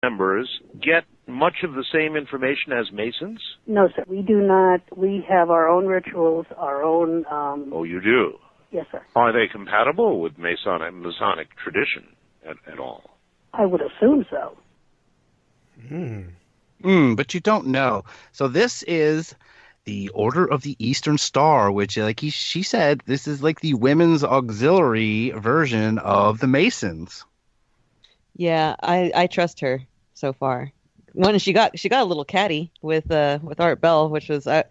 members get much of the same information as Masons? No, sir. We do not. We have our own rituals, our own... Oh, you do? Yes, sir. Are they compatible with Masonic tradition at all? I would assume so. But you don't know. So this is the Order of the Eastern Star, which, like she said, this is like the women's auxiliary version of the Masons. Yeah, I trust her so far. When she got a little catty with Art Bell, which was I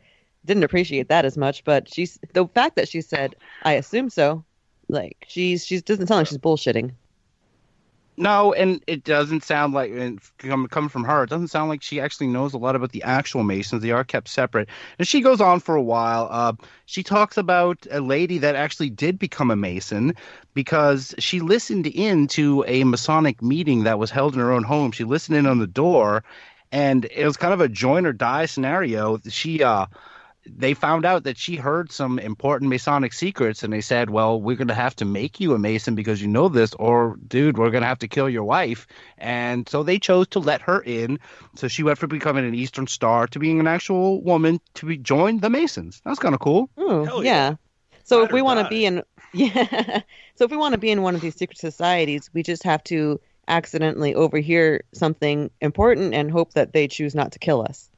didn't appreciate that as much. But the fact that she said, "I assume so," like she doesn't sound like she's bullshitting. No, and it doesn't sound like, and coming from her, it doesn't sound like she actually knows a lot about the actual Masons. They are kept separate. And she goes on for a while. She talks about a lady that actually did become a Mason because she listened in to a Masonic meeting that was held in her own home. She listened in on the door, and it was kind of a join or die scenario. They found out that she heard some important Masonic secrets, and they said, well, we're going to have to make you a Mason because you know this, or, dude, we're going to have to kill your wife. And so they chose to let her in. So she went from becoming an Eastern Star to being an actual woman to join the Masons. That's kind of cool. Oh, yeah. So if we want to be in so if we want to be in one of these secret societies, we just have to accidentally overhear something important and hope that they choose not to kill us.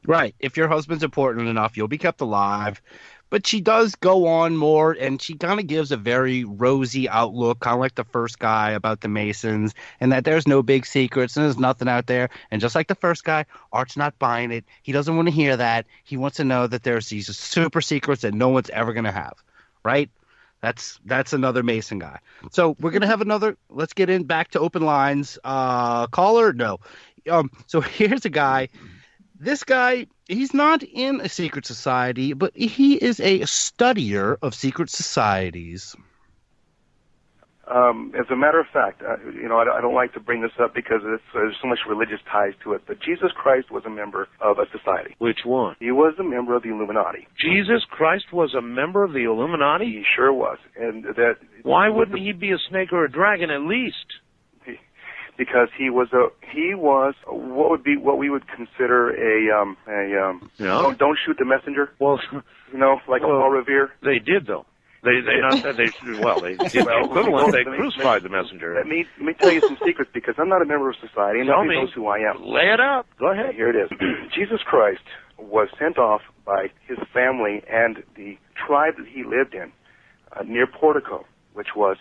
Right. If your husband's important enough, you'll be kept alive. But she does go on more, and she kind of gives a very rosy outlook, kind of like the first guy about the Masons, and that there's no big secrets and there's nothing out there. And just like the first guy, Art's not buying it. He doesn't want to hear that. He wants to know that there's these super secrets that no one's ever going to have. Right? That's another Mason guy. So we're going to have another. Let's get in back to open lines. Caller? No. So here's a guy. This guy, he's not in a secret society, but he is a studier of secret societies. As a matter of fact, I don't like to bring this up because there's so much religious ties to it, but Jesus Christ was a member of a society. Which one? He was a member of the Illuminati. Jesus Christ was a member of the Illuminati? He sure was. And that. Why wouldn't he be a snake or a dragon at least? Because he was what we would consider don't shoot the messenger. Well, like Paul Revere. They did though. They did the equivalent. They crucified the messenger. Let me tell you some secrets because I'm not a member of society and nobody knows who I am. Lay it out. Go ahead. Here it is. Jesus Christ was sent off by his family and the tribe that he lived in near Portico, which was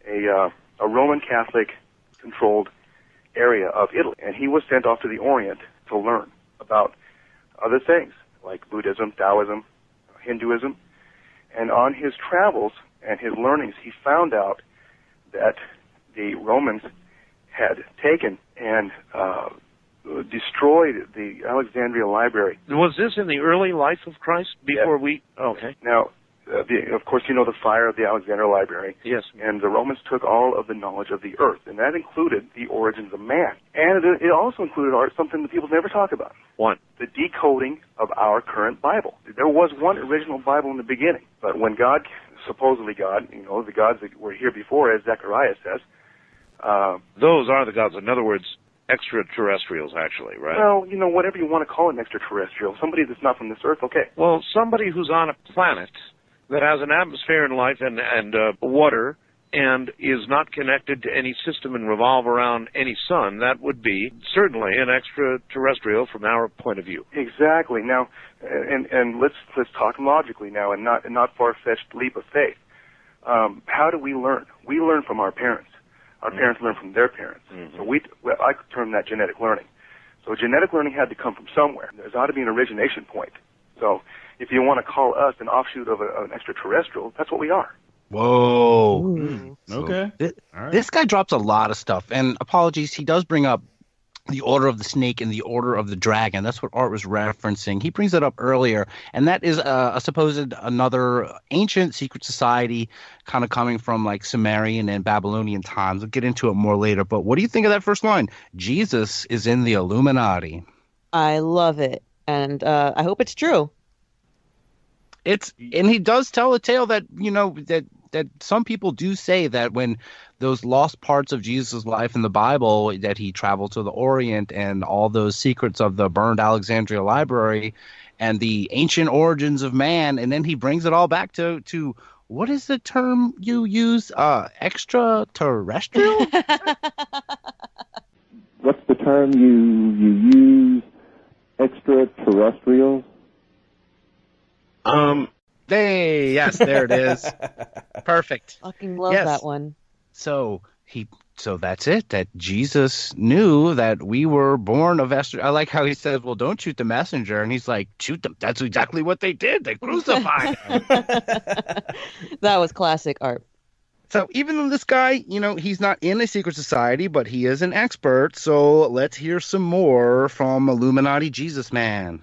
a Roman Catholic controlled area of Italy, and he was sent off to the Orient to learn about other things like Buddhism, Taoism, Hinduism, and on his travels and his learnings, he found out that the Romans had taken and destroyed the Alexandria Library. Was this in the early life of Christ before we... Okay. Now, of course, you know the fire of the Alexandria Library. Yes. And the Romans took all of the knowledge of the earth, and that included the origins of man. And it also included something that people never talk about. What? The decoding of our current Bible. There was one original Bible in the beginning, but when supposedly God, the gods that were here before, as Zechariah says... those are the gods. In other words, extraterrestrials, actually, right? Well, whatever you want to call an extraterrestrial. Somebody that's not from this earth, okay. Well, somebody who's on a planet that has an atmosphere and life and water and is not connected to any system and revolve around any sun, that would be certainly an extraterrestrial from our point of view. Exactly. Now, and let's talk logically now and not far-fetched leap of faith. How do we learn? We learn from our parents. Our parents learn from their parents. Mm-hmm. So I could term that genetic learning. So genetic learning had to come from somewhere. There's ought to be an origination point. So if you want to call us an offshoot of an extraterrestrial, that's what we are. Whoa. Okay. This guy drops a lot of stuff. And apologies, he does bring up the Order of the Snake and the Order of the Dragon. That's what Art was referencing. He brings it up earlier, and that is a supposed another ancient secret society kind of coming from like Sumerian and Babylonian times. We'll get into it more later, but what do you think of that first line? Jesus is in the Illuminati. I love it, and I hope it's true. And he does tell a tale that, that that some people do say that when those lost parts of Jesus' life in the Bible, that he traveled to the Orient and all those secrets of the burned Alexandria library and the ancient origins of man, and then he brings it all back to what is the term you use? Extraterrestrial? What's the term you use? Extraterrestrial? Hey, yes, there it is. Perfect. Fucking love that one. So that's it. That Jesus knew that we were born of Esther. I like how he says, "Well, don't shoot the messenger," and he's like, "Shoot them." That's exactly what they did. They crucified him. That was classic art. So even though this guy, he's not in a secret society, but he is an expert. So let's hear some more from Illuminati Jesus Man.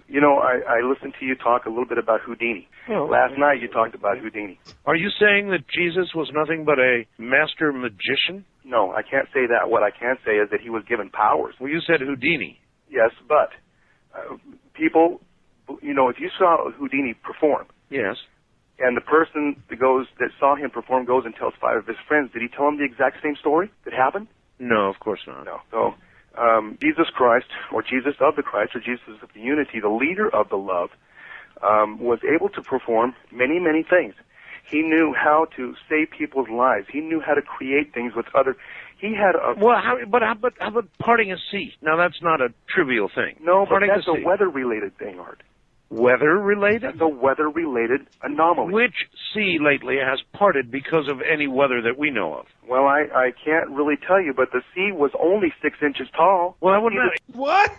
I listened to you talk a little bit about Houdini. Last night you talked about Houdini. Are you saying that Jesus was nothing but a master magician? No, I can't say that. What I can say is that he was given powers. Well, you said Houdini. Yes, but people, if you saw Houdini perform, yes, and the person that saw him perform goes and tells 5 of his friends, did he tell them the exact same story that happened? No, of course not. No. So Jesus Christ, or Jesus of the Christ, or Jesus of the unity, the leader of the love, was able to perform many, many things. He knew how to save people's lives. He knew how to create things with other. He had a. Well, how about parting a sea? Now that's not a trivial thing. No, but parting that's a weather-related thing, Art. Weather-related? The weather-related anomaly. Which sea lately has parted because of any weather that we know of? Well, I can't really tell you, but the sea was only 6 inches tall. Well, that wouldn't matter. What?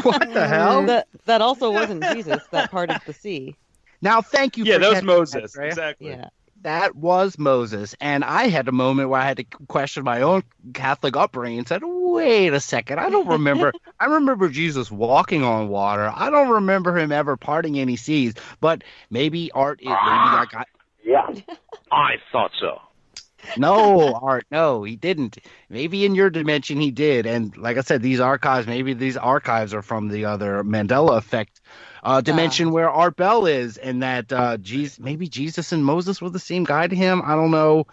What the hell? That also wasn't Jesus that parted the sea. Now, thank you. Yeah, for that was catching Moses. That, exactly. Yeah. That was Moses. And I had a moment where I had to question my own Catholic upbringing and said, wait a second. I don't remember. I remember Jesus walking on water. I don't remember him ever parting any seas. But maybe Art is. Yeah. I thought so. No, Art, no, he didn't. Maybe in your dimension he did. And like I said, maybe these archives are from the other Mandela effect dimension where Art Bell is, and that maybe Jesus and Moses were the same guy to him. I don't know.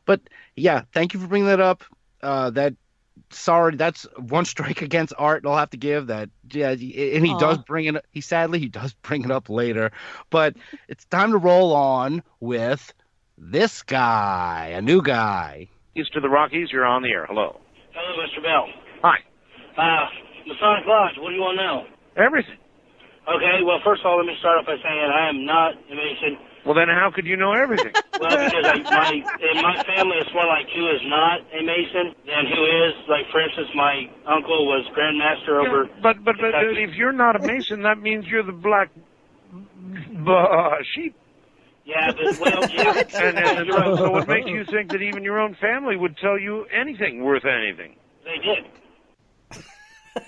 But yeah, thank you for bringing that up. That's one strike against Art I'll have to give that. Yeah, and he does bring it. He does bring it up later. But it's time to roll on with this guy, a new guy. East of the Rockies, you're on the air. Hello. Hello, Mr. Bell. Hi. Masonic Lodge, what do you want now? Everything. Okay, well, first of all, let me start off by saying I am not a Mason. Well, then how could you know everything? Well, because in my family, it's more like who is not a Mason than who is. Like, for instance, my uncle was Grandmaster over... But if you're not a Mason, that means you're the black sheep. Yeah, but, well, yeah. and so what makes you think that even your own family would tell you anything worth anything? They did.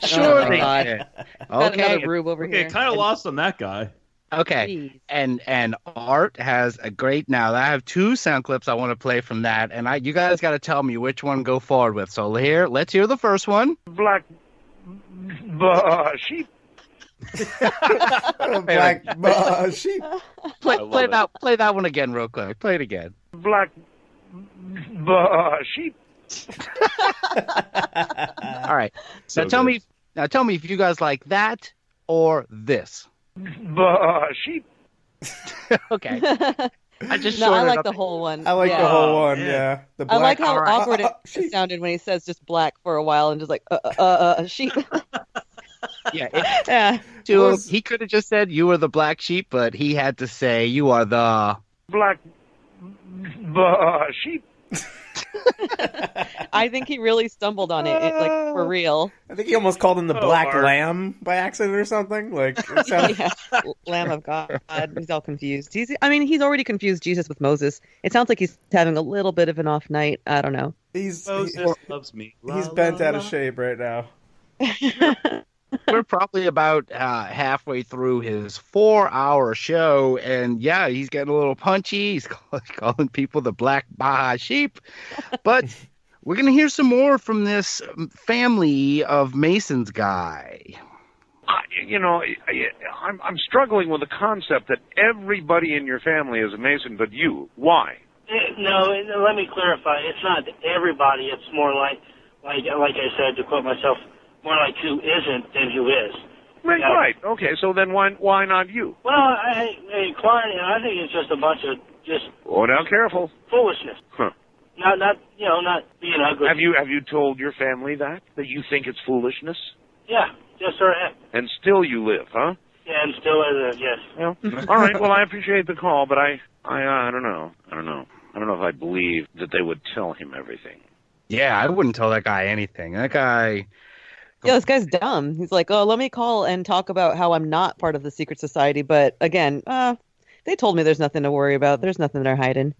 Sure they did. Okay, Rube over here. Kind of lost on that guy. Okay, and Art has a great. Now I have 2 sound clips I want to play from that, and you guys got to tell me which one go forward with. So let's hear the first one. Black sheep. Black sheep. Play that one again real quick. Play it again. Black sheep. All right. So tell me if you guys like that or this. Sheep. Okay. I like the whole one. I like the whole one. Yeah. The black, I like how right. awkward it sounded when he says just black for a while and just like sheep. Yeah. He could have just said you were the black sheep, but he had to say you are the black sheep. I think he really stumbled on it, like for real. I think he almost called him the Black Lamb by accident or something. Like, it sounded... Lamb of God. He's all confused. He's already confused Jesus with Moses. It sounds like he's having a little bit of an off night. I don't know. Moses loves me. He's bent out of shape right now. We're probably about halfway through his 4-hour show, and yeah, he's getting a little punchy. He's calling people the black Baja sheep. But we're going to hear some more from this family of Masons guy. I'm struggling with the concept that everybody in your family is a Mason but you. Why? No, let me clarify. It's not everybody. It's more like I said, to quote myself, more like who isn't than who is. Right, right. Okay, so then why not you? Well, Clark, I think it's just a bunch of just. Oh, now careful. Foolishness. Huh. Not being ugly. Have you told your family that you think it's foolishness? Yeah, yes, sir. And still you live, huh? Yeah, and still yes. Well, all right. Well, I appreciate the call, but I don't know. I don't know if I believe that they would tell him everything. Yeah, I wouldn't tell that guy anything. That guy. Yeah, this guy's dumb. He's like, oh, let me call and talk about how I'm not part of the secret society. But again, they told me there's nothing to worry about. There's nothing they're hiding.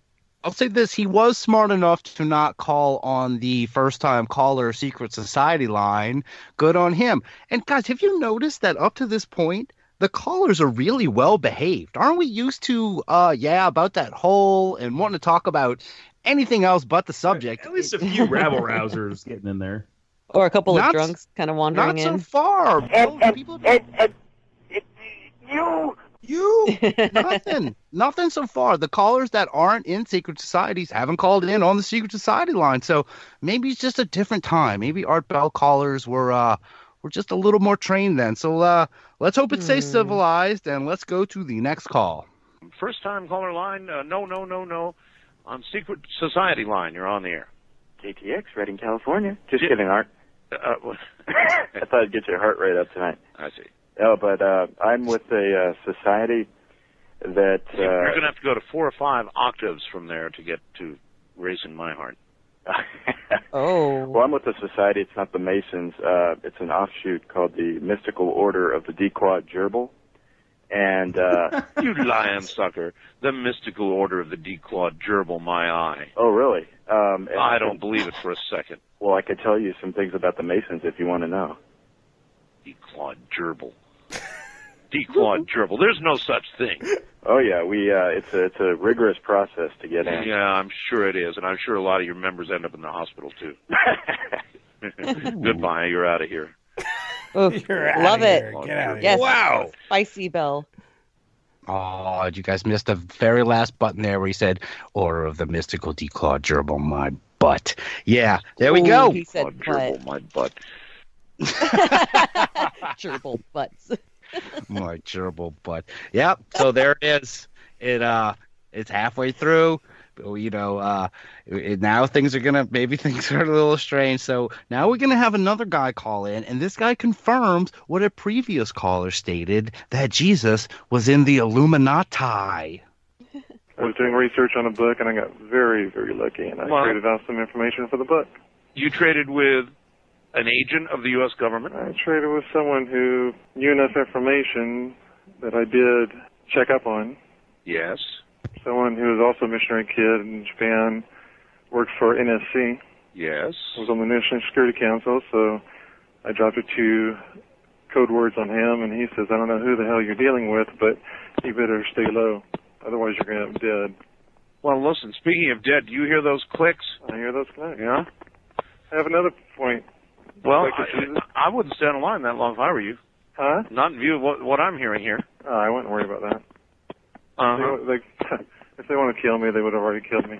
I'll say this. He was smart enough to not call on the first-time caller secret society line. Good on him. And guys, have you noticed that up to this point, the callers are really well behaved? Aren't we used to, about that hole and wanting to talk about anything else but the subject? At least a few rabble-rousers getting in there. Or a couple of drunks kind of wandering in. Not so far. Nothing so far. The callers that aren't in secret societies haven't called in on the secret society line. So maybe it's just a different time. Maybe Art Bell callers were just a little more trained then. So let's hope it stays civilized, and let's go to the next call. First time caller line, no. On secret society line, you're on the air. KTX, Redding, California. Just kidding, Art. I thought I'd get your heart rate up tonight. I see. Oh, but I'm with a society that... You're going to have to go to 4 or 5 octaves from there to get to raising my heart. Oh. Well, I'm with a society. It's not the Masons. It's an offshoot called the Mystical Order of the D-Quad Gerbil. And you lying sucker. The Mystical Order of the D-Quad Gerbil, my eye. Oh, really? I don't believe it for a second. Well, I could tell you some things about the Masons if you want to know. D-Quad Gerbil. D-Quad Gerbil. There's no such thing. Oh, yeah. It's a rigorous process to get in. Yeah, I'm sure it is. And I'm sure a lot of your members end up in the hospital, too. Goodbye. You're out of here. Oof, love it. Get out of here. Yes. Wow. Spicy Bell. Oh, you guys missed the very last button there where he said, Order of the Mystical D-Claw Gerbil, my butt. Yeah, there we go. He said Gerbil, my butt. Gerbil butts. My gerbil butt. Yep, so there it is. It's halfway through. Now things are a little strange. So now we're going to have another guy call in, and this guy confirms what a previous caller stated, that Jesus was in the Illuminati. I was doing research on a book, and I got very, very lucky, and I traded off some information for the book. You traded with an agent of the U.S. government? I traded with someone who knew enough information that I did check up on. Yes. Someone who was also a missionary kid in Japan, worked for NSC. Yes. Was on the National Security Council, so I dropped a 2 code words on him, and he says, I don't know who the hell you're dealing with, but you better stay low, otherwise you're going to end up dead. Well, listen, speaking of dead, do you hear those clicks? I hear those clicks. Yeah? I have another point. Well, I wouldn't stand in line that long if I were you. Huh? Not in view of what I'm hearing here. Oh, I wouldn't worry about that. Uh-huh. If they want to kill me, they would have already killed me.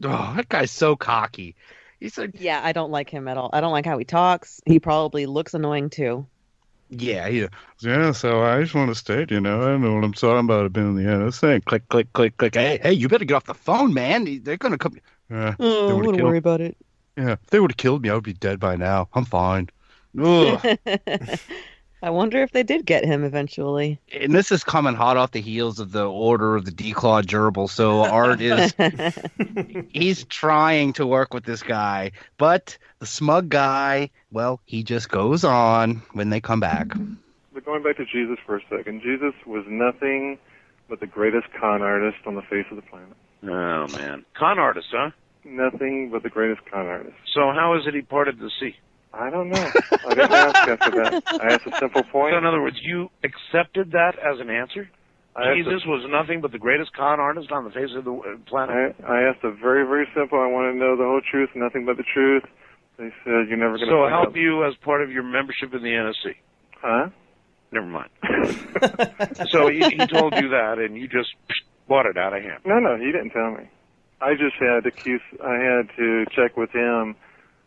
Oh, that guy's so cocky. He's like, yeah, I don't like him at all. I don't like how he talks. He probably looks annoying too. Yeah. So I just want to state, I don't know what I'm talking about. I've been in the NSA. Click, click, click, click. Hey, you better get off the phone, man. They're gonna come. I wouldn't worry about it. Yeah, if they would have killed me, I would be dead by now. I'm fine. I wonder if they did get him eventually. And this is coming hot off the heels of the Order of the D-Claw Gerbil. So Art he's trying to work with this guy. But the smug guy, well, he just goes on when they come back. But going back to Jesus for a second, Jesus was nothing but the greatest con artist on the face of the planet. Oh, man. Con artist, huh? Nothing but the greatest con artist. So how is it he parted the sea? I don't know. I didn't ask after that. I asked a simple point. So in other words, you accepted that as an answer? Jesus was nothing but the greatest con artist on the face of the planet? I asked a very, very simple, I want to know the whole truth, nothing but the truth. They said, you're never going to find out. So help you as part of your membership in the NSC? Huh? Never mind. So he told you that, and you just bought it out of hand. No, he didn't tell me. I just had to check with him.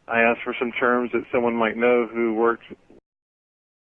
I asked for some terms that someone might know who worked